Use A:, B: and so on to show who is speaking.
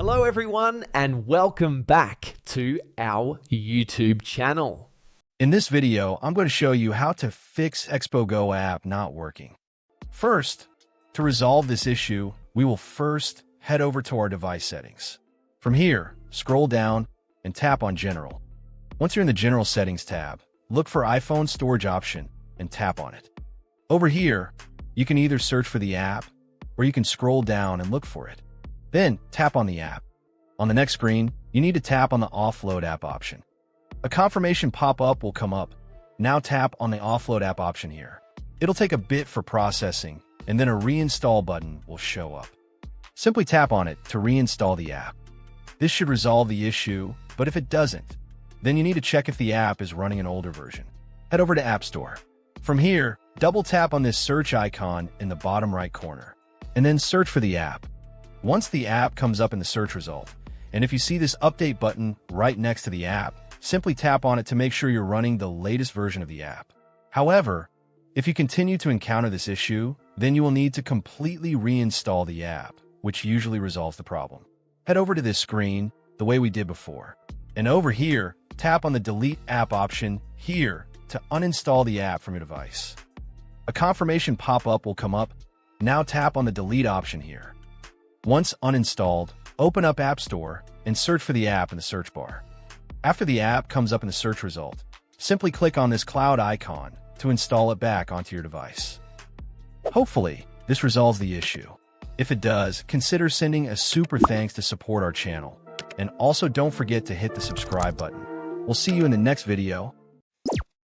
A: Hello everyone and welcome back to our YouTube channel.
B: In this video, I'm going to show you how to fix Expo Go app not working. First, to resolve this issue, we will first head over to our device settings. From here, scroll down and tap on General. Once you're in the General Settings tab, look for iPhone Storage option and tap on it. Over here, you can either search for the app or you can scroll down and look for it. Then tap on the app. On the next screen, you need to tap on the Offload app option. A confirmation pop-up will come up. Now tap on the Offload app option here. It'll take a bit for processing, and then a reinstall button will show up. Simply tap on it to reinstall the app. This should resolve the issue, but if it doesn't, then you need to check if the app is running an older version. Head over to App Store. From here, double tap on this search icon in the bottom right corner, and then search for the app. Once the app comes up in the search result, and if you see this update button right next to the app, simply tap on it to make sure you're running the latest version of the app. However, if you continue to encounter this issue, then you will need to completely reinstall the app, which usually resolves the problem. Head over to this screen the way we did before, and over here, tap on the Delete App option here to uninstall the app from your device. A confirmation pop-up will come up. Now tap on the Delete option here. Once uninstalled, open up App Store and search for the app in the search bar. After the app comes up in the search result, simply click on this cloud icon to install it back onto your device. Hopefully, this resolves the issue. If it does, consider sending a super thanks to support our channel. And also don't forget to hit the subscribe button. We'll see you in the next video.